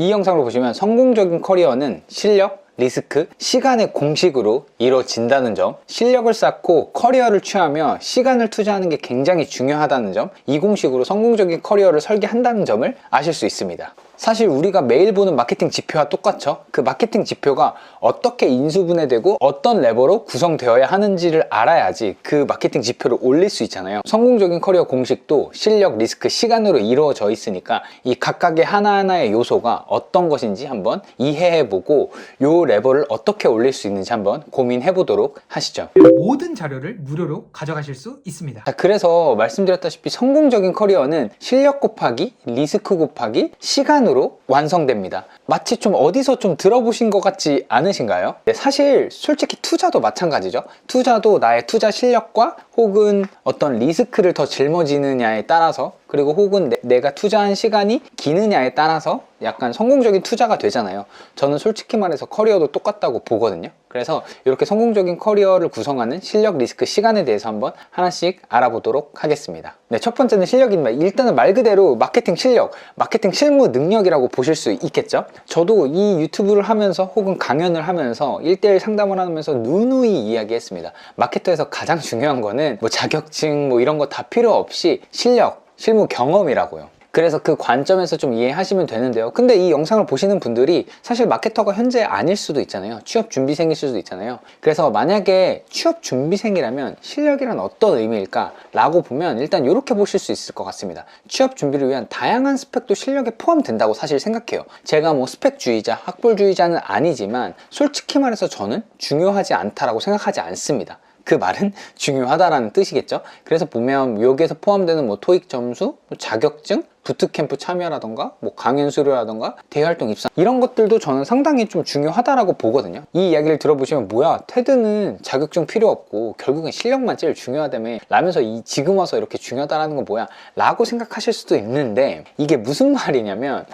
이 영상을 보시면 성공적인 커리어는 실력, 리스크, 시간의 공식으로 이루어진다는 점, 실력을 쌓고 커리어를 취하며 시간을 투자하는 게 굉장히 중요하다는 점, 이 공식으로 성공적인 커리어를 설계한다는 점을 아실 수 있습니다. 사실 우리가 매일 보는 마케팅 지표와 똑같죠. 그 마케팅 지표가 어떻게 인수분해되고 어떤 레버로 구성되어야 하는지를 알아야지 그 마케팅 지표를 올릴 수 있잖아요. 성공적인 커리어 공식도 실력, 리스크, 시간으로 이루어져 있으니까 이 각각의 하나하나의 요소가 어떤 것인지 한번 이해해보고 요 레버를 어떻게 올릴 수 있는지 한번 고민해보도록 하시죠. 모든 자료를 무료로 가져가실 수 있습니다. 자, 그래서 말씀드렸다시피 성공적인 커리어는 실력 곱하기 리스크 곱하기 시간으로 완성됩니다. 마치 좀 어디서 좀 들어보신 것 같지 않으신가요? 네, 사실 솔직히 투자도 마찬가지죠. 투자도 나의 투자 실력과 혹은 어떤 리스크를 더 짊어지느냐에 따라서, 그리고 혹은 내가 투자한 시간이 기느냐에 따라서 약간 성공적인 투자가 되잖아요. 저는 솔직히 말해서 커리어도 똑같다고 보거든요. 그래서 이렇게 성공적인 커리어를 구성하는 실력, 리스크, 시간에 대해서 한번 하나씩 알아보도록 하겠습니다. 네, 첫 번째는 실력입니다. 일단은 말 그대로 마케팅 실력, 마케팅 실무 능력이라고 보실 수 있겠죠. 저도 이 유튜브를 하면서 혹은 강연을 하면서 1대1 상담을 하면서 누누이 이야기했습니다. 마케터에서 가장 중요한 거는 뭐 자격증 뭐 이런 거 다 필요 없이 실력, 실무 경험이라고요. 그래서 그 관점에서 좀 이해하시면 되는데요. 근데 이 영상을 보시는 분들이 사실 마케터가 현재 아닐 수도 있잖아요. 취업 준비생일 수도 있잖아요. 그래서 만약에 취업 준비생이라면 실력이란 어떤 의미일까? 라고 보면 일단 이렇게 보실 수 있을 것 같습니다. 취업 준비를 위한 다양한 스펙도 실력에 포함된다고 사실 생각해요. 제가 뭐 스펙주의자, 학벌주의자는 아니지만 솔직히 말해서 저는 중요하지 않다라고 생각하지 않습니다. 그 말은 중요하다라는 뜻이겠죠. 그래서 보면 여기에서 포함되는 뭐 토익 점수, 자격증, 부트캠프 참여라던가 뭐 강연 수료라던가 대외활동 입상, 이런 것들도 저는 상당히 좀 중요하다라고 보거든요. 이 이야기를 들어보시면 뭐야, 테드는 자격증 필요 없고 결국엔 실력만 제일 중요하다며 라면서 지금 와서 이렇게 중요하다라는 건 뭐야 라고 생각하실 수도 있는데, 이게 무슨 말이냐면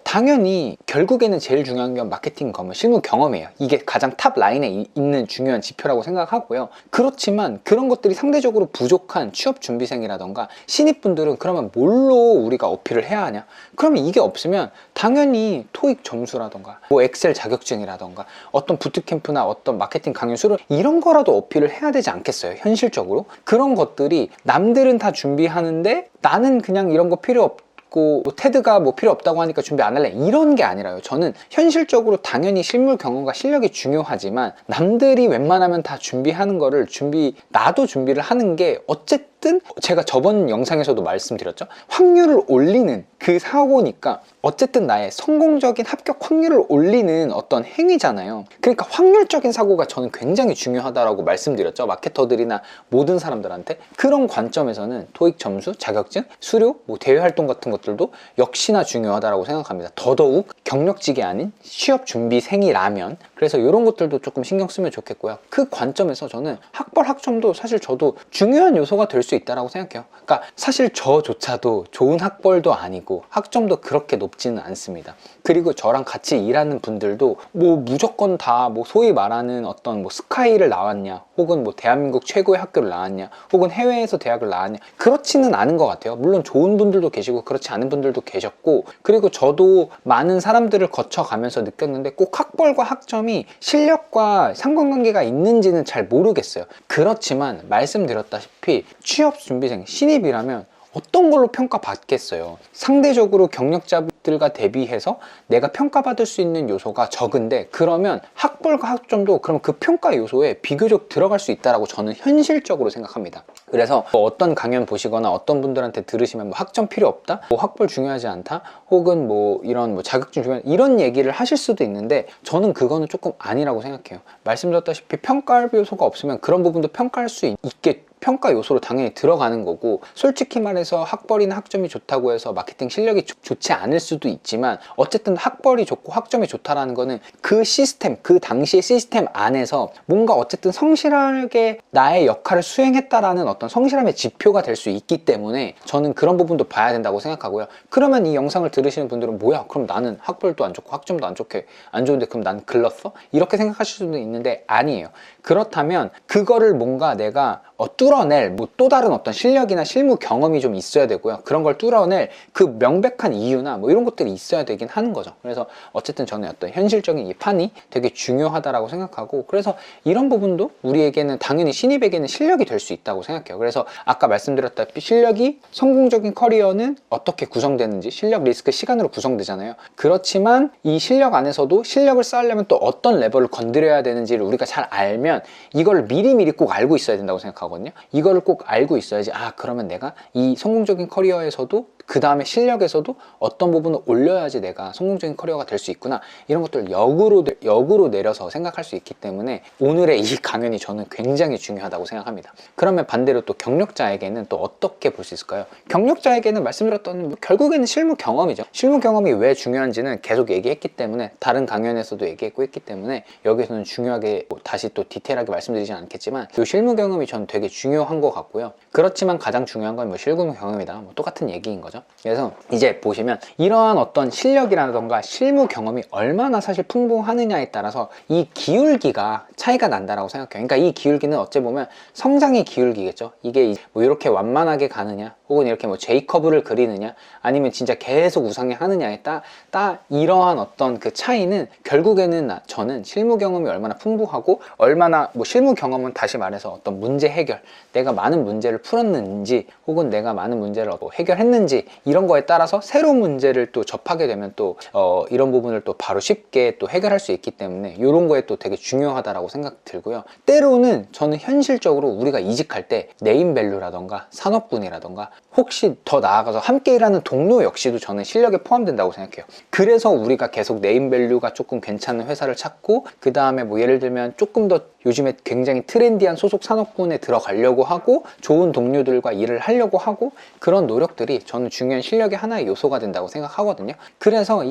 당연히 결국에는 제일 중요한 건 마케팅 경험, 실무 경험이에요. 이게 가장 탑 라인에 있는 중요한 지표라고 생각하고요. 그렇지만 그런 것들이 상대적으로 부족한 취업 준비생이라던가 신입분들은 그러면 뭘로 우리가 어필을 해야 하냐? 그러면 이게 없으면 당연히 토익 점수라던가 뭐 엑셀 자격증이라던가 어떤 부트캠프나 어떤 마케팅 강연 수료 이런 거라도 어필을 해야 되지 않겠어요? 현실적으로 그런 것들이 남들은 다 준비하는데 나는 그냥 이런 거 필요 없고 뭐 테드가 뭐 필요 없다고 하니까 준비 안 할래, 이런 게 아니라요. 저는 현실적으로 당연히 실물 경험과 실력이 중요하지만 남들이 웬만하면 다 준비하는 거를 나도 준비를 하는 게 어쨌든 제가 저번 영상에서도 말씀드렸죠. 확률을 올리는 그 사고니까 어쨌든 나의 성공적인 합격 확률을 올리는 어떤 행위잖아요. 그러니까 확률적인 사고가 저는 굉장히 중요하다라고 말씀드렸죠. 마케터들이나 모든 사람들한테. 그런 관점에서는 토익 점수, 자격증, 수료, 뭐 대외 활동 같은 것들도 역시나 중요하다라고 생각합니다. 더더욱 경력직이 아닌 취업 준비생이라면. 그래서 이런 것들도 조금 신경 쓰면 좋겠고요. 그 관점에서 저는 학벌, 학점도 사실 저도 중요한 요소가 될 수 있다라고 생각해요. 그러니까 사실 저조차도 좋은 학벌도 아니고 학점도 그렇게 높지는 않습니다. 그리고 저랑 같이 일하는 분들도 뭐 무조건 다 뭐 소위 말하는 어떤 뭐 스카이를 나왔냐, 혹은 뭐 대한민국 최고의 학교를 나왔냐, 혹은 해외에서 대학을 나왔냐, 그렇지는 않은 것 같아요. 물론 좋은 분들도 계시고 그렇지 않은 분들도 계셨고, 그리고 저도 많은 사람들을 거쳐가면서 느꼈는데 꼭 학벌과 학점이 실력과 상관관계가 있는지는 잘 모르겠어요. 그렇지만 말씀드렸다시피 취업 준비생 신입이라면 어떤 걸로 평가받겠어요? 상대적으로 경력자들과 대비해서 내가 평가받을 수 있는 요소가 적은데, 그러면 학벌과 학점도 그럼 그 평가 요소에 비교적 들어갈 수 있다라고 저는 현실적으로 생각합니다. 그래서 뭐 어떤 강연 보시거나 어떤 분들한테 들으시면 뭐 학점 필요 없다? 뭐 학벌 중요하지 않다? 혹은 뭐 이런 뭐 자격증 중요하다? 이런 얘기를 하실 수도 있는데 저는 그거는 조금 아니라고 생각해요. 말씀드렸다시피 평가할 요소가 없으면 그런 부분도 평가할 수 있게 평가 요소로 당연히 들어가는 거고, 솔직히 말해서 학벌이나 학점이 좋다고 해서 마케팅 실력이 좋지 않을 수도 있지만 어쨌든 학벌이 좋고 학점이 좋다라는 거는 그 시스템, 그 당시의 시스템 안에서 뭔가 어쨌든 성실하게 나의 역할을 수행했다라는 어떤 성실함의 지표가 될 수 있기 때문에 저는 그런 부분도 봐야 된다고 생각하고요. 그러면 이 영상을 들으시는 분들은 뭐야, 그럼 나는 학벌도 안 좋고 학점도 안 좋은데 그럼 난 글렀어? 이렇게 생각하실 수도 있는데 아니에요. 그렇다면 그거를 뭔가 내가 뚫어낼 뭐 또 다른 어떤 실력이나 실무 경험이 좀 있어야 되고요. 그런 걸 뚫어낼 그 명백한 이유나 뭐 이런 것들이 있어야 되긴 하는 거죠. 그래서 어쨌든 저는 어떤 현실적인 이 판이 되게 중요하다라고 생각하고, 그래서 이런 부분도 우리에게는 당연히 신입에게는 실력이 될 수 있다고 생각해요. 그래서 아까 말씀드렸다시피 실력이 성공적인 커리어는 어떻게 구성되는지, 실력, 리스크, 시간으로 구성되잖아요. 그렇지만 이 실력 안에서도 실력을 쌓으려면 또 어떤 레벨을 건드려야 되는지를 우리가 잘 알면 이걸 미리미리 꼭 알고 있어야 된다고 생각하거든요. 이거를 꼭 알고 있어야지, 아 그러면 내가 이 성공적인 커리어에서도 그 다음에 실력에서도 어떤 부분을 올려야지 내가 성공적인 커리어가 될 수 있구나, 이런 것들을 역으로 내려서 생각할 수 있기 때문에 오늘의 이 강연이 저는 굉장히 중요하다고 생각합니다. 그러면 반대로 또 경력자에게는 또 어떻게 볼 수 있을까요? 경력자에게는 말씀드렸던 결국에는 실무 경험이죠. 실무 경험이 왜 중요한지는 계속 얘기했기 때문에, 다른 강연에서도 얘기했고 했기 때문에 여기서는 중요하게 다시 또 디테일하게 말씀드리진 않겠지만 이 실무 경험이 저는 되게 중요한 것 같고요. 그렇지만 가장 중요한 건 뭐 실무 경험이다, 뭐 똑같은 얘기인 거죠. 그래서 이제 보시면 이러한 어떤 실력이라던가 실무 경험이 얼마나 사실 풍부하느냐에 따라서 이 기울기가 차이가 난다라고 생각해요. 그러니까 이 기울기는 어찌 보면 성장의 기울기겠죠. 이게 뭐 이렇게 완만하게 가느냐, 혹은 이렇게 뭐 제이커브를 그리느냐, 아니면 진짜 계속 우상향하느냐에 따라 이러한 어떤 그 차이는 결국에는 저는 실무 경험이 얼마나 풍부하고, 얼마나 뭐 실무 경험은 다시 말해서 어떤 문제 해결, 내가 많은 문제를 풀었는지 혹은 내가 많은 문제를 해결했는지, 이런 거에 따라서 새로운 문제를 또 접하게 되면 또 이런 부분을 또 바로 쉽게 또 해결할 수 있기 때문에 이런 거에 또 되게 중요하다라고 생각 들고요. 때로는 저는 현실적으로 우리가 이직할 때 네임밸류라던가 산업군이라던가, 혹시 더 나아가서 함께 일하는 동료 역시도 저는 실력에 포함된다고 생각해요. 그래서 우리가 계속 네임밸류가 조금 괜찮은 회사를 찾고, 그 다음에 뭐 예를 들면 조금 더 요즘에 굉장히 트렌디한 소속 산업군에 들어가려고 하고 좋은 동료들과 일을 하려고 하고, 그런 노력들이 저는 중요한 실력의 하나의 요소가 된다고 생각하거든요. 그래서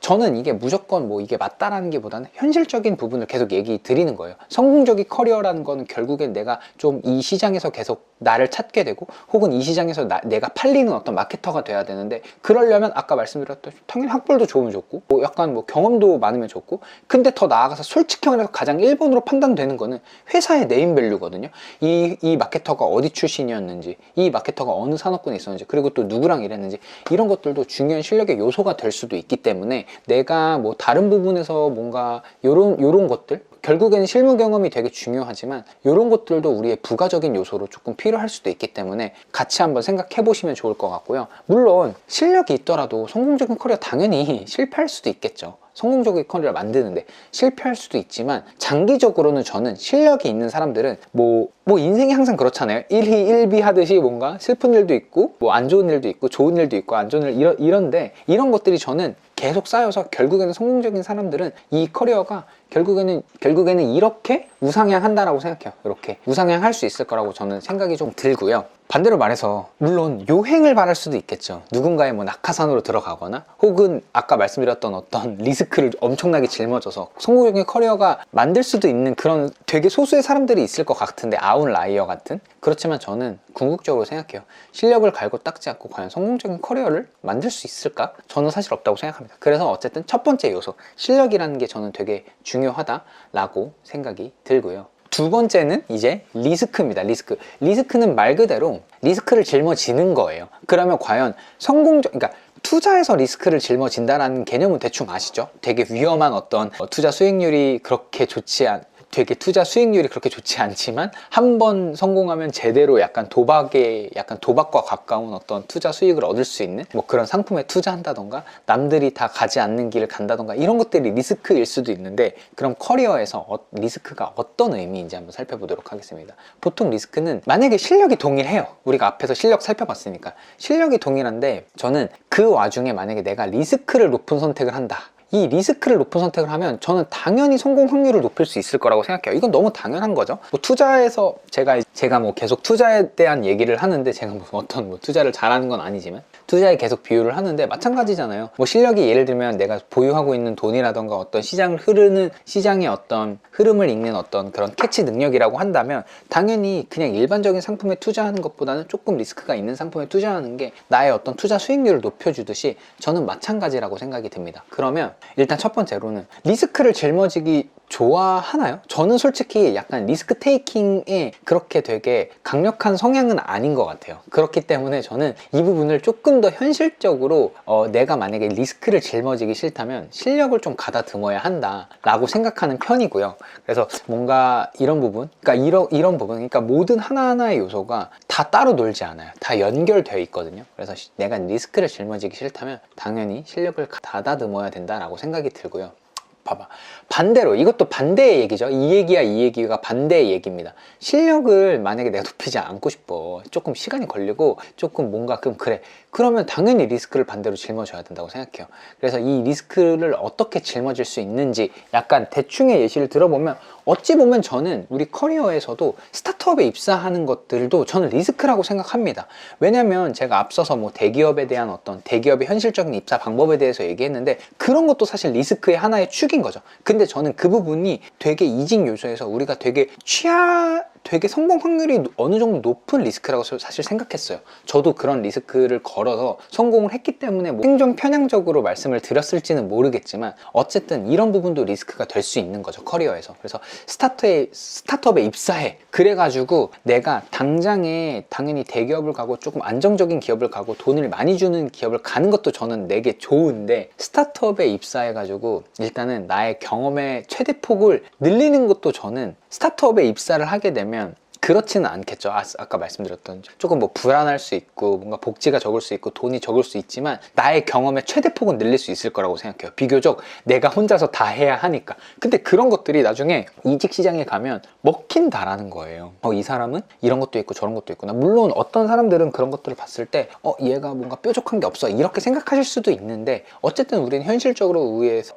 저는 이게 무조건 뭐 이게 맞다라는 게 보다는 현실적인 부분을 계속 얘기 드리는 거예요. 성공적인 커리어라는 거는 결국엔 내가 좀 이 시장에서 계속 나를 찾게 되고, 혹은 이 시장에서 내가 팔리는 어떤 마케터가 돼야 되는데, 그러려면 아까 말씀드렸던 당연히 학벌도 좋으면 좋고 뭐 약간 뭐 경험도 많으면 좋고, 근데 더 나아가서 솔직히 말해서 가장 1번으로 판단되는 거는 회사의 네임밸류거든요. 이 마케터가 어디 출신이었는지, 이 마케터가 어느 산업군에 있었는지, 그리고 또 누구랑 일했는지, 이런 것들도 중요한 실력의 요소가 될 수도 있기 때문에, 내가 뭐 다른 부분에서 뭔가 요런 것들, 결국에는 실무 경험이 되게 중요하지만 이런 것들도 우리의 부가적인 요소로 조금 필요할 수도 있기 때문에 같이 한번 생각해 보시면 좋을 것 같고요. 물론 실력이 있더라도 성공적인 커리어 당연히 실패할 수도 있겠죠. 성공적인 커리어를 만드는데 실패할 수도 있지만, 장기적으로는 저는 실력이 있는 사람들은 뭐 인생이 항상 그렇잖아요. 1희 1비 하듯이 뭔가 슬픈 일도 있고 뭐 안 좋은 일도 있고 좋은 일도 있고 안 좋은 일, 이런데 이런 것들이 저는 계속 쌓여서 결국에는 성공적인 사람들은 이 커리어가 결국에는 이렇게 우상향한다라고 생각해요. 이렇게 우상향할 수 있을 거라고 저는 생각이 좀 들고요. 반대로 말해서 물론 요행을 바랄 수도 있겠죠. 누군가의 뭐 낙하산으로 들어가거나, 혹은 아까 말씀드렸던 어떤 리스크를 엄청나게 짊어져서 성공적인 커리어가 만들 수도 있는 그런 되게 소수의 사람들이 있을 것 같은데, 아웃라이어 같은. 그렇지만 저는 궁극적으로 생각해요. 실력을 갈고 닦지 않고 과연 성공적인 커리어를 만들 수 있을까? 저는 사실 없다고 생각합니다. 그래서 어쨌든 첫 번째 요소, 실력이라는 게 저는 되게 중요하다라고 생각이 들고요. 두 번째는 이제 리스크입니다. 리스크는 말 그대로 리스크를 жил어지는 거예요. 그러면 과연 그러니까 투자에서 리스크를 짊어진다라는 개념은 대충 아시죠? 되게 위험한 어떤 투자 수익률이 그렇게 좋지 않지만 한 번 성공하면 제대로 약간 도박과 가까운 어떤 투자 수익을 얻을 수 있는 뭐 그런 상품에 투자한다던가, 남들이 다 가지 않는 길을 간다던가, 이런 것들이 리스크일 수도 있는데, 그럼 커리어에서 리스크가 어떤 의미인지 한번 살펴보도록 하겠습니다. 보통 리스크는 만약에 실력이 동일해요. 우리가 앞에서 실력 살펴봤으니까 실력이 동일한데, 저는 그 와중에 만약에 내가 리스크를 높은 선택을 한다, 이 리스크를 높은 선택을 하면 저는 당연히 성공 확률을 높일 수 있을 거라고 생각해요. 이건 너무 당연한 거죠. 뭐 투자에서 제가 뭐 계속 투자에 대한 얘기를 하는데, 제가 뭐 어떤 투자를 잘하는 건 아니지만 투자에 계속 비유를 하는데 마찬가지잖아요. 뭐 실력이 예를 들면 내가 보유하고 있는 돈이라던가 어떤 시장의 어떤 흐름을 읽는 어떤 그런 캐치 능력이라고 한다면, 당연히 그냥 일반적인 상품에 투자하는 것보다는 조금 리스크가 있는 상품에 투자하는 게 나의 어떤 투자 수익률을 높여주듯이 저는 마찬가지라고 생각이 듭니다. 그러면 일단 첫 번째로는 리스크를 짊어지기 좋아하나요? 저는 솔직히 약간 리스크 테이킹에 그렇게 되게 강력한 성향은 아닌 것 같아요. 그렇기 때문에 저는 이 부분을 조금 더 현실적으로 내가 만약에 리스크를 짊어지기 싫다면 실력을 좀 가다듬어야 한다 라고 생각하는 편이고요. 그래서 뭔가 이런 부분, 그러니까 이런 부분, 그러니까 모든 하나하나의 요소가 다 따로 놀지 않아요. 다 연결되어 있거든요. 그래서 내가 리스크를 짊어지기 싫다면 당연히 실력을 가다듬어야 된다라고 생각이 들고요. 봐봐, 반대로 이것도 반대의 얘기죠. 이 얘기야 이 얘기가 반대의 얘기입니다. 실력을 만약에 내가 높이지 않고 싶어, 조금 시간이 걸리고 조금 뭔가 그럼 그래, 그러면 당연히 리스크를 반대로 짊어져야 된다고 생각해요. 그래서 이 리스크를 어떻게 짊어질 수 있는지 약간 대충의 예시를 들어보면, 어찌 보면 저는 우리 커리어에서도 스타트업에 입사하는 것들도 저는 리스크라고 생각합니다. 왜냐면 제가 앞서서 뭐 대기업에 대한 어떤 대기업의 현실적인 입사 방법에 대해서 얘기했는데, 그런 것도 사실 리스크의 하나의 축인 거죠. 근데 저는 그 부분이 되게 이직 요소에서 우리가 되게 성공 확률이 어느 정도 높은 리스크라고 사실 생각했어요. 저도 그런 리스크를 걸어서 성공을 했기 때문에 뭐 생존 편향적으로 말씀을 드렸을지는 모르겠지만 어쨌든 이런 부분도 리스크가 될 수 있는 거죠, 커리어에서. 그래서 스타트업에 입사해, 그래가지고 내가 당장에 당연히 대기업을 가고 조금 안정적인 기업을 가고 돈을 많이 주는 기업을 가는 것도 저는 내게 좋은데, 스타트업에 입사해가지고 일단은 나의 경험의 최대폭을 늘리는 것도 저는 스타트업에 입사를 하게 되면 그렇지는 않겠죠. 아까 말씀드렸던 조금 뭐 불안할 수 있고 뭔가 복지가 적을 수 있고 돈이 적을 수 있지만 나의 경험의 최대폭은 늘릴 수 있을 거라고 생각해요. 비교적 내가 혼자서 다 해야 하니까. 근데 그런 것들이 나중에 이직 시장에 가면 먹힌다라는 거예요. 이 사람은 이런 것도 있고 저런 것도 있구나. 물론 어떤 사람들은 그런 것들을 봤을 때 얘가 뭔가 뾰족한 게 없어 이렇게 생각하실 수도 있는데, 어쨌든 우리는 현실적으로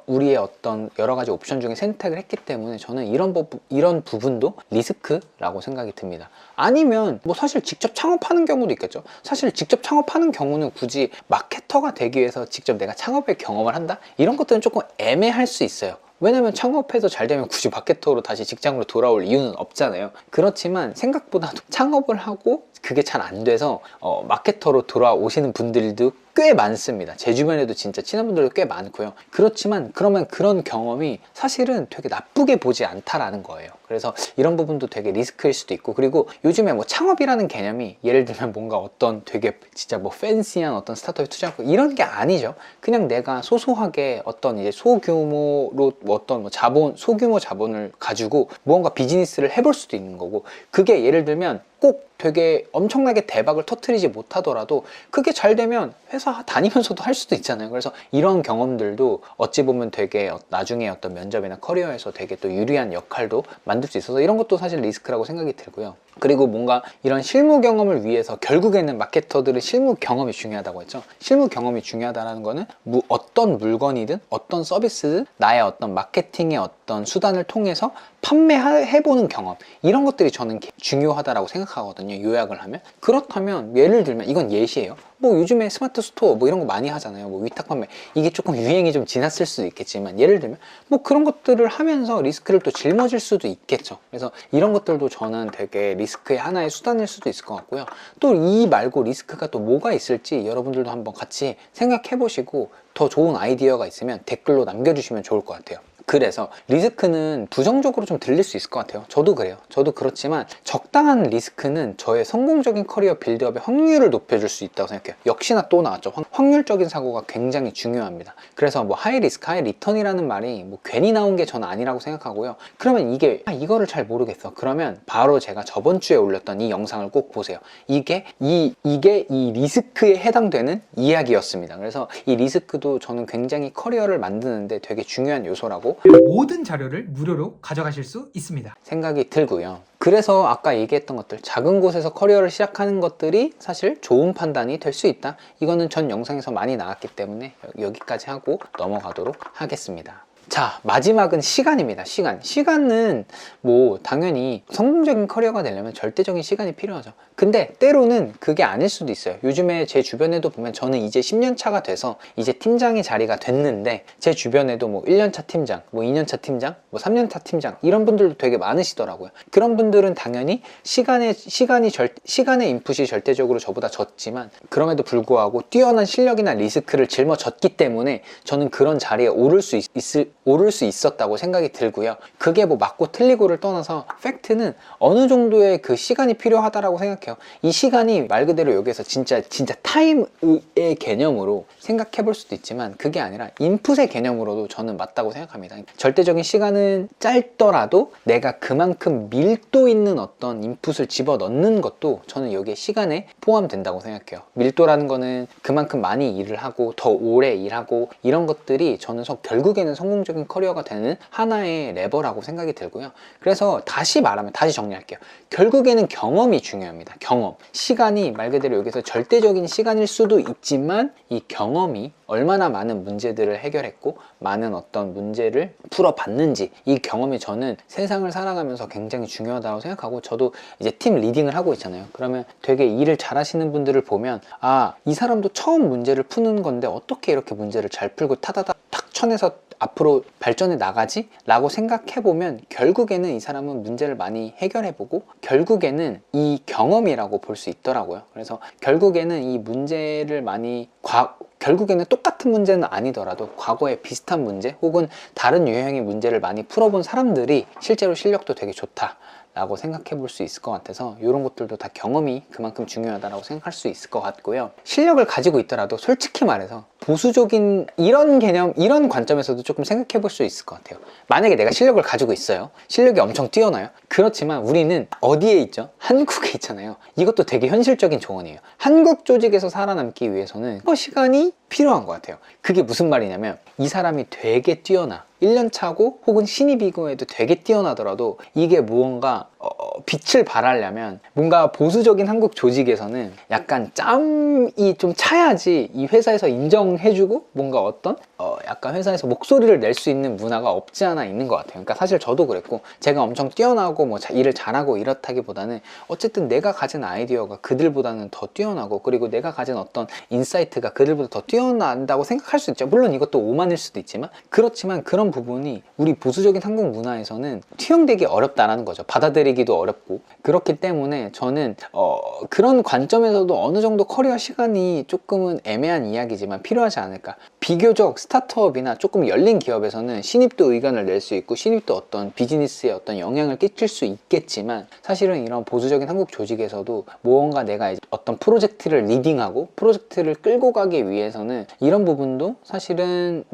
우리의 어떤 여러 가지 옵션 중에 선택을 했기 때문에 저는 이런 부분도 리스크라고 생각이 듭니다. 아니면 뭐 사실 직접 창업하는 경우도 있겠죠. 사실 직접 창업하는 경우는 굳이 마케터가 되기 위해서 직접 내가 창업의 경험을 한다? 이런 것들은 조금 애매할 수 있어요. 왜냐면 창업해서 잘 되면 굳이 마케터로 다시 직장으로 돌아올 이유는 없잖아요. 그렇지만 생각보다 창업을 하고 그게 잘 안 돼서 마케터로 돌아오시는 분들도 꽤 많습니다. 제 주변에도 진짜 친한 분들도 꽤 많고요. 그렇지만 그러면 그런 경험이 사실은 되게 나쁘게 보지 않다라는 거예요. 그래서 이런 부분도 되게 리스크일 수도 있고, 그리고 요즘에 뭐 창업이라는 개념이 예를 들면 뭔가 어떤 되게 진짜 뭐 팬시한 어떤 스타트업에 투자하고 이런 게 아니죠. 그냥 내가 소소하게 어떤 이제 소규모로 어떤 뭐 소규모 자본을 가지고 무언가 비즈니스를 해볼 수도 있는 거고, 그게 예를 들면 꼭 되게 엄청나게 대박을 터뜨리지 못하더라도 그게 잘 되면 회사 다니면서도 할 수도 있잖아요. 그래서 이런 경험들도 어찌 보면 되게 나중에 어떤 면접이나 커리어에서 되게 또 유리한 역할도 만들 수 있어서 이런 것도 사실 리스크라고 생각이 들고요. 그리고 뭔가 이런 실무 경험을 위해서 결국에는 마케터들은 실무 경험이 중요하다고 했죠. 실무 경험이 중요하다는 거는 어떤 물건이든 어떤 서비스든 나의 어떤 마케팅의 어떤 수단을 통해서 판매해보는 경험, 이런 것들이 저는 중요하다고 생각하거든요. 요약을 하면. 그렇다면 예를 들면 이건 예시예요. 뭐 요즘에 스마트 스토어 뭐 이런 거 많이 하잖아요. 뭐 위탁 판매, 이게 조금 유행이 좀 지났을 수도 있겠지만 예를 들면 뭐 그런 것들을 하면서 리스크를 또 짊어질 수도 있겠죠. 그래서 이런 것들도 저는 되게 리스크의 하나의 수단일 수도 있을 것 같고요. 또 이 말고 리스크가 또 뭐가 있을지 여러분들도 한번 같이 생각해 보시고 더 좋은 아이디어가 있으면 댓글로 남겨주시면 좋을 것 같아요. 그래서 리스크는 부정적으로 좀 들릴 수 있을 것 같아요. 저도 그래요. 저도 그렇지만 적당한 리스크는 저의 성공적인 커리어 빌드업의 확률을 높여줄 수 있다고 생각해요. 역시나 또 나왔죠. 확률적인 사고가 굉장히 중요합니다. 그래서 뭐 하이 리스크 하이 리턴이라는 말이 뭐 괜히 나온 게 저는 아니라고 생각하고요. 그러면 이거를 잘 모르겠어. 그러면 바로 제가 저번 주에 올렸던 이 영상을 꼭 보세요. 이게 이 리스크에 해당되는 이야기였습니다. 그래서 이 리스크도 저는 굉장히 커리어를 만드는데 되게 중요한 요소라고 모든 자료를 무료로 가져가실 수 있습니다. 생각이 들고요. 그래서 아까 얘기했던 것들, 작은 곳에서 커리어를 시작하는 것들이 사실 좋은 판단이 될 수 있다. 이거는 전 영상에서 많이 나왔기 때문에 여기까지 하고 넘어가도록 하겠습니다. 자, 마지막은 시간입니다. 시간은 뭐 당연히 성공적인 커리어가 되려면 절대적인 시간이 필요하죠. 근데 때로는 그게 아닐 수도 있어요. 요즘에 제 주변에도 보면 저는 이제 10년 차가 돼서 이제 팀장의 자리가 됐는데 제 주변에도 뭐 1년 차 팀장, 뭐 2년 차 팀장, 뭐 3년 차 팀장 이런 분들도 되게 많으시더라고요. 그런 분들은 당연히 시간의 인풋이 절대적으로 저보다 적지만 그럼에도 불구하고 뛰어난 실력이나 리스크를 짊어졌기 때문에 저는 그런 자리에 오를 오를 수 있었다고 생각이 들고요. 그게 뭐 맞고 틀리고를 떠나서 팩트는 어느 정도의 그 시간이 필요하다라고 생각해요. 이 시간이 말 그대로 여기서 진짜 타임의 개념으로 생각해 볼 수도 있지만 그게 아니라 인풋의 개념으로도 저는 맞다고 생각합니다. 절대적인 시간은 짧더라도 내가 그만큼 밀도 있는 어떤 인풋을 집어넣는 것도 저는 여기에 시간에 포함된다고 생각해요. 밀도라는 거는 그만큼 많이 일을 하고 더 오래 일하고 이런 것들이 저는 결국에는 성공적인 커리어가 되는 하나의 레버라고 생각이 들고요. 그래서 다시 정리할게요. 결국에는 경험이 중요합니다. 경험. 시간이 말 그대로 여기서 절대적인 시간일 수도 있지만 이 경험이 얼마나 많은 문제들을 해결했고 많은 어떤 문제를 풀어봤는지 이 경험이 저는 세상을 살아가면서 굉장히 중요하다고 생각하고 저도 이제 팀 리딩을 하고 있잖아요. 그러면 되게 일을 잘하시는 분들을 보면 아, 이 사람도 처음 문제를 푸는 건데 어떻게 이렇게 문제를 잘 풀고 타다닥 탁 쳐내서 앞으로 발전해 나가지? 라고 생각해보면 결국에는 이 사람은 문제를 많이 해결해보고 결국에는 이 경험이라고 볼 수 있더라고요. 그래서 결국에는 이 문제를 결국에는 똑같은 문제는 아니더라도 과거에 비슷한 문제 혹은 다른 유형의 문제를 많이 풀어본 사람들이 실제로 실력도 되게 좋다 라고 생각해 볼 수 있을 것 같아서 이런 것들도 다 경험이 그만큼 중요하다고 생각할 수 있을 것 같고요. 실력을 가지고 있더라도 솔직히 말해서 보수적인 이런 개념, 이런 관점에서도 조금 생각해 볼 수 있을 것 같아요. 만약에 내가 실력을 가지고 있어요. 실력이 엄청 뛰어나요. 그렇지만 우리는 어디에 있죠? 한국에 있잖아요. 이것도 되게 현실적인 조언이에요. 한국 조직에서 살아남기 위해서는 시간이 필요한 것 같아요. 그게 무슨 말이냐면 이 사람이 되게 뛰어나 1년 차고 혹은 신입이고에도 되게 뛰어나더라도 이게 무언가 빛을 발하려면 뭔가 보수적인 한국 조직에서는 약간 짬이 좀 차야지 이 회사에서 인정해주고 뭔가 어떤 약간 회사에서 목소리를 낼 수 있는 문화가 없지 않아 있는 것 같아요. 그러니까 사실 저도 그랬고 제가 엄청 뛰어나고 뭐 일을 잘하고 이렇다기보다는 어쨌든 내가 가진 아이디어가 그들보다는 더 뛰어나고 그리고 내가 가진 어떤 인사이트가 그들보다 더 뛰어난다고 생각할 수 있죠. 물론 이것도 오만일 수도 있지만 그렇지만 그런 부분이 우리 보수적인 한국 문화에서는 투영되기 어렵다라는 거죠. 받아들이기도 어렵고 그렇기 때문에 저는 그런 관점에서도 어느 정도 커리어 시간이 조금은 애매한 이야기지만 필요하지 않을까. 비교적 스타트업이나 조금 열린 기업에서는 신입도 의견을 낼 수 있고 신입도 어떤 비즈니스에 어떤 영향을 끼칠 수 있겠지만 사실은 이런 보수적인 한국 조직에서도 무언가 내가 어떤 프로젝트를 리딩하고 프로젝트를 끌고 가기 위해서는 이런 부분도 사실은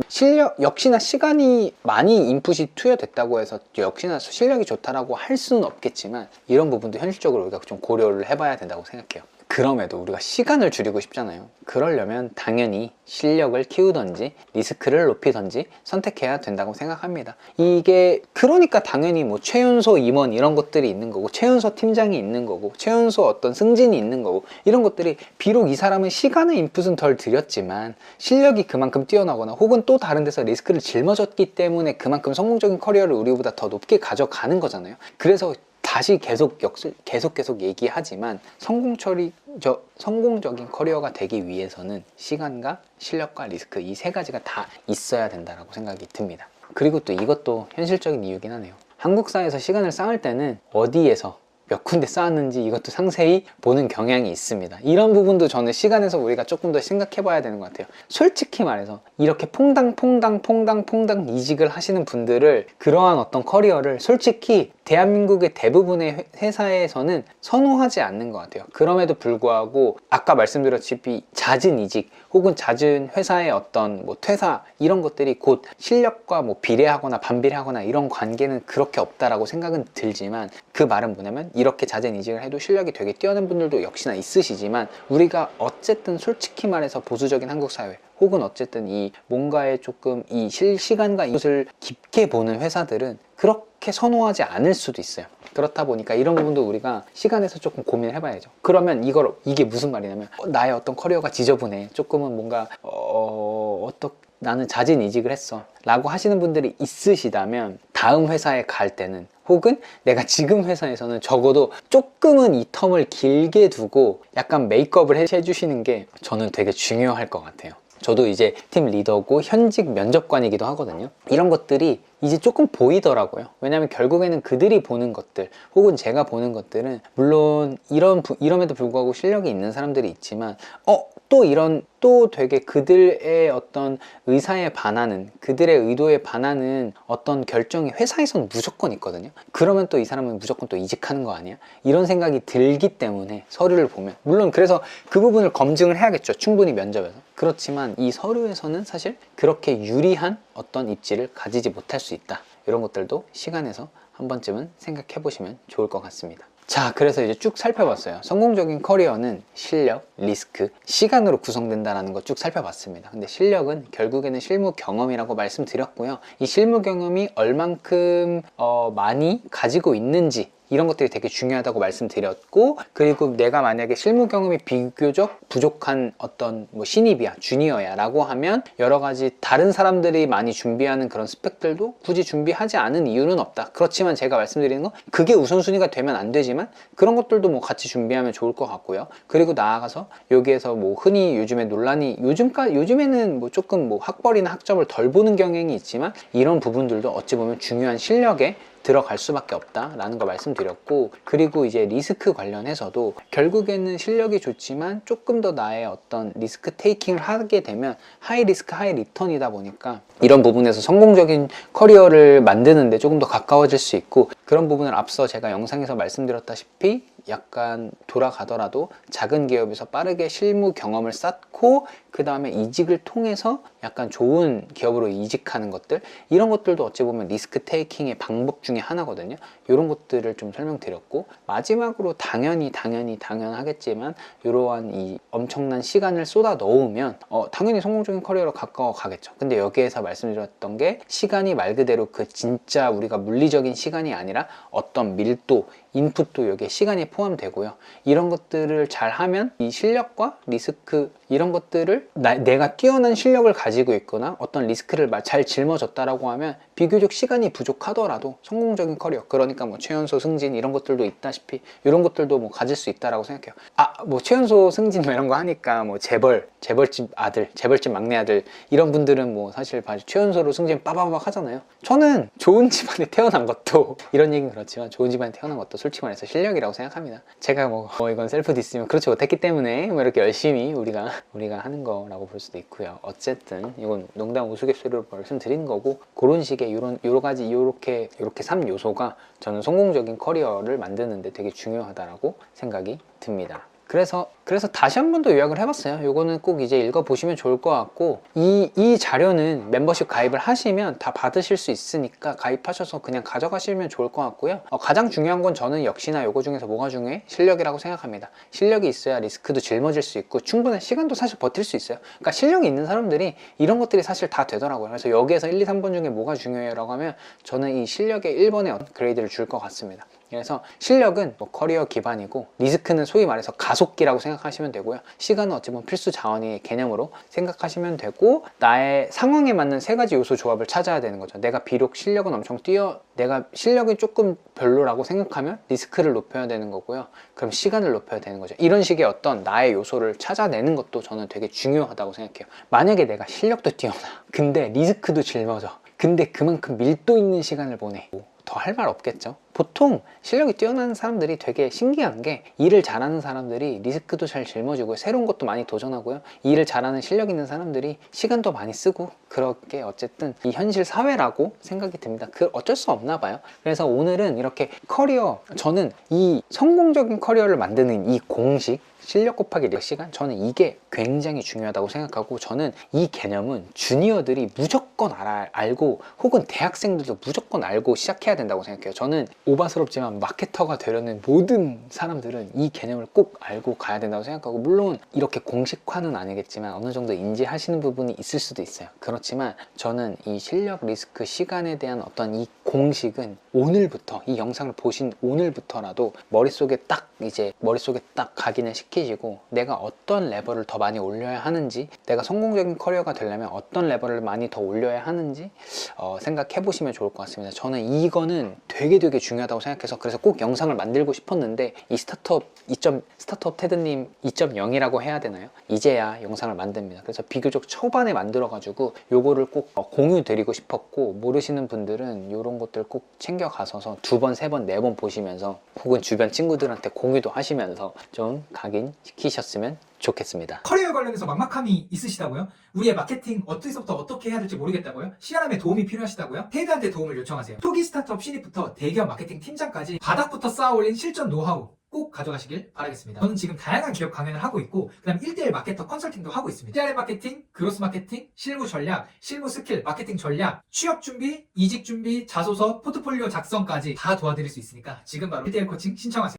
역시나 시간이 많이 인풋이 투여됐다고 해서 역시나 실력이 좋다라고 할 수는 없겠지만 이런 부분도 현실적으로 우리가 좀 고려를 해봐야 된다고 생각해요. 그럼에도 우리가 시간을 줄이고 싶잖아요. 그러려면 당연히 실력을 키우던지 리스크를 높이던지 선택해야 된다고 생각합니다. 이게 그러니까 당연히 뭐 최연소 임원 이런 것들이 있는 거고 최연소 팀장이 있는 거고 최연소 어떤 승진이 있는 거고 이런 것들이 비록 이 사람은 시간의 인풋은 덜 들였지만 실력이 그만큼 뛰어나거나 혹은 또 다른 데서 리스크를 жил머졌기 때문에 그만큼 성공적인 커리어를 우리보다 더 높게 가져가는 거잖아요. 그래서 다시 계속 얘기하지만 성공적인 커리어가 되기 위해서는 시간과 실력과 리스크 이 세 가지가 다 있어야 된다고 생각이 듭니다. 그리고 또 이것도 현실적인 이유긴 하네요. 한국 사회에서 시간을 쌓을 때는 어디에서 몇 군데 쌓았는지 이것도 상세히 보는 경향이 있습니다. 이런 부분도 저는 시간에서 우리가 조금 더 생각해 봐야 되는 것 같아요. 솔직히 말해서 이렇게 퐁당 이직을 하시는 분들을 그러한 어떤 커리어를 솔직히 대한민국의 대부분의 회사에서는 선호하지 않는 것 같아요. 그럼에도 불구하고 아까 말씀드렸다시피 잦은 이직 혹은 잦은 회사의 어떤 뭐 퇴사 이런 것들이 곧 실력과 뭐 비례하거나 반비례하거나 이런 관계는 그렇게 없다라고 생각은 들지만 그 말은 뭐냐면 이렇게 잦은 이직을 해도 실력이 되게 뛰어난 분들도 역시나 있으시지만 우리가 어쨌든 솔직히 말해서 보수적인 한국 사회 혹은 어쨌든 이 뭔가에 조금 이 실시간과 이것을 깊게 보는 회사들은 그렇게 선호하지 않을 수도 있어요. 그렇다 보니까 이런 부분도 우리가 시간에서 조금 고민을 해봐야죠. 그러면 이게 무슨 말이냐면 나의 어떤 커리어가 지저분해 조금은 뭔가 나는 잦은 이직을 했어 라고 하시는 분들이 있으시다면 다음 회사에 갈 때는 혹은 내가 지금 회사에서는 적어도 조금은 이 텀을 길게 두고 약간 메이크업을 해주시는 게 저는 되게 중요할 것 같아요. 저도 이제 팀 리더고 현직 면접관이기도 하거든요. 이런 것들이 이제 조금 보이더라고요. 왜냐하면 결국에는 그들이 보는 것들 혹은 제가 보는 것들은 물론 이럼에도 불구하고 실력이 있는 사람들이 있지만 또 되게 그들의 어떤 의사에 반하는, 그들의 의도에 반하는 어떤 결정이 회사에서는 무조건 있거든요. 그러면 또 이 사람은 무조건 또 이직하는 거 아니야? 이런 생각이 들기 때문에 서류를 보면, 물론 그래서 그 부분을 검증을 해야겠죠, 충분히 면접에서. 그렇지만 이 서류에서는 사실 그렇게 유리한 어떤 입지를 가지지 못할 수 있다. 이런 것들도 시간에서 한 번쯤은 생각해 보시면 좋을 것 같습니다. 자, 그래서 이제 쭉 살펴봤어요. 성공적인 커리어는 실력, 리스크, 시간으로 구성된다는 거 쭉 살펴봤습니다. 근데 실력은 결국에는 실무 경험이라고 말씀드렸고요. 이 실무 경험이 얼만큼 많이 가지고 있는지, 이런 것들이 되게 중요하다고 말씀드렸고, 그리고 내가 만약에 실무 경험이 비교적 부족한 어떤 뭐 신입이야, 주니어야 라고 하면 여러 가지 다른 사람들이 많이 준비하는 그런 스펙들도 굳이 준비하지 않은 이유는 없다. 그렇지만 제가 말씀드리는 건 그게 우선순위가 되면 안 되지만 그런 것들도 뭐 같이 준비하면 좋을 것 같고요. 그리고 나아가서 여기에서 뭐 흔히 요즘에 논란이, 요즘에는 뭐 조금 뭐 학벌이나 학점을 덜 보는 경향이 있지만 이런 부분들도 어찌 보면 중요한 실력에 들어갈 수밖에 없다라는 거 말씀드렸고, 그리고 이제 리스크 관련해서도 결국에는 실력이 좋지만 조금 더 나의 어떤 리스크 테이킹을 하게 되면 하이 리스크 하이 리턴이다 보니까 이런 부분에서 성공적인 커리어를 만드는데 조금 더 가까워질 수 있고, 그런 부분을 앞서 제가 영상에서 말씀드렸다시피 약간 돌아가더라도 작은 기업에서 빠르게 실무 경험을 쌓고 그 다음에 이직을 통해서 약간 좋은 기업으로 이직하는 것들, 이런 것들도 어찌 보면 리스크 테이킹의 방법 중에 하나거든요. 이런 것들을 좀 설명드렸고, 마지막으로 당연하겠지만 이러한 이 엄청난 시간을 쏟아 넣으면 당연히 성공적인 커리어로 가까워 가겠죠. 근데 여기에서 말씀드렸던 게 시간이 말 그대로 그 진짜 우리가 물리적인 시간이 아니라 어떤 밀도, 인풋도 여기에 시간이 포함되고요. 이런 것들을 잘 하면 이 실력과 리스크, 이런 것들을 내가 뛰어난 실력을 가지고 있거나 어떤 리스크를 잘 짊어졌다라고 하면 비교적 시간이 부족하더라도 성공적인 커리어, 그러니까 뭐 최연소 승진 이런 것들도 있다시피 이런 것들도 뭐 가질 수 있다라고 생각해요. 뭐 최연소 승진 뭐 이런 거 하니까 뭐 재벌집 아들, 재벌집 막내 아들 이런 분들은 뭐 사실 최연소로 승진 빠바박 하잖아요. 저는 좋은 집안에 태어난 것도 이런 얘기는 그렇지만 좋은 집안에 태어난 것도 솔직히 말해서 실력이라고 생각합니다. 제가 뭐 이건 셀프 디스면 그렇지 못했기 때문에 뭐 이렇게 열심히 우리가 하는 거라고 볼 수도 있고요. 어쨌든 이건 농담 우스갯소리로 말씀드리는 거고, 그런 식의 여러 가지 이렇게 3요소가 저는 성공적인 커리어를 만드는데 되게 중요하다라고 생각이 듭니다. 그래서 다시 한 번 더 요약을 해봤어요. 요거는 꼭 이제 읽어보시면 좋을 것 같고, 이 자료는 멤버십 가입을 하시면 다 받으실 수 있으니까 가입하셔서 그냥 가져가시면 좋을 것 같고요. 가장 중요한 건 저는 역시나 요거 중에서 뭐가 중요해? 실력이라고 생각합니다. 실력이 있어야 리스크도 짊어질 수 있고 충분한 시간도 사실 버틸 수 있어요. 그러니까 실력이 있는 사람들이 이런 것들이 사실 다 되더라고요. 그래서 여기에서 1, 2, 3번 중에 뭐가 중요해요? 라고 하면 저는 이 실력에 1번의 그레이드를 줄 것 같습니다. 그래서 실력은 뭐 커리어 기반이고, 리스크는 소위 말해서 가속기라고 생각하시면 되고요. 시간은 어찌 보면 필수 자원의 개념으로 생각하시면 되고, 나의 상황에 맞는 세 가지 요소 조합을 찾아야 되는 거죠. 내가 비록 실력은 내가 실력이 조금 별로라고 생각하면 리스크를 높여야 되는 거고요. 그럼 시간을 높여야 되는 거죠. 이런 식의 어떤 나의 요소를 찾아내는 것도 저는 되게 중요하다고 생각해요. 만약에 내가 실력도 뛰어나, 근데 리스크도 짊어져, 근데 그만큼 밀도 있는 시간을 보내, 더 할 말 없겠죠. 보통 실력이 뛰어난 사람들이 되게 신기한 게, 일을 잘하는 사람들이 리스크도 잘 짊어지고 새로운 것도 많이 도전하고요. 일을 잘하는 실력 있는 사람들이 시간도 많이 쓰고, 그렇게 어쨌든 이 현실 사회라고 생각이 듭니다. 어쩔 수 없나 봐요. 그래서 오늘은 이렇게 저는 이 성공적인 커리어를 만드는 이 공식, 실력 곱하기 시간, 저는 이게 굉장히 중요하다고 생각하고, 저는 이 개념은 주니어들이 무조건 알고, 혹은 대학생들도 무조건 알고 시작해야 된다고 생각해요. 저는 오바스럽지만 마케터가 되려는 모든 사람들은 이 개념을 꼭 알고 가야 된다고 생각하고, 물론 이렇게 공식화는 아니겠지만 어느 정도 인지하시는 부분이 있을 수도 있어요. 그렇지만 저는 이 실력, 리스크, 시간에 대한 어떤 이 공식은 오늘부터, 이 영상을 보신 오늘부터라도 머릿속에 딱 각인을 시키시고, 내가 어떤 레벨을 더 많이 올려야 하는지, 내가 성공적인 커리어가 되려면 어떤 레벨을 많이 더 올려야 하는지 생각해 보시면 좋을 것 같습니다. 저는 이거는 되게 중요하다고 생각해서, 그래서 꼭 영상을 만들고 싶었는데, 이 스타트업 테드님 2.0이라고 해야 되나요? 이제야 영상을 만듭니다. 그래서 비교적 초반에 만들어 가지고 요거를 꼭 공유 드리고 싶었고, 모르시는 분들은 이런 것들 꼭 챙겨 가셔서 2번, 3번, 4번 보시면서, 혹은 주변 친구들한테 공유도 하시면서 좀 각인시키셨으면 좋겠습니다. 커리어 관련해서 막막함이 있으시다고요? 우리의 마케팅 어디서부터 어떻게 해야 될지 모르겠다고요? 시아람의 도움이 필요하시다고요? 테드한테 도움을 요청하세요. 초기 스타트업 신입부터 대기업 마케팅 팀장까지 바닥부터 쌓아올린 실전 노하우 꼭 가져가시길 바라겠습니다. 저는 지금 다양한 기업 강연을 하고 있고 그다음 1대1 마케터 컨설팅도 하고 있습니다. CRM 마케팅, 그로스 마케팅, 실무 전략, 실무 스킬, 마케팅 전략, 취업 준비, 이직 준비, 자소서, 포트폴리오 작성까지 다 도와드릴 수 있으니까 지금 바로 1대1 코칭 신청하세요.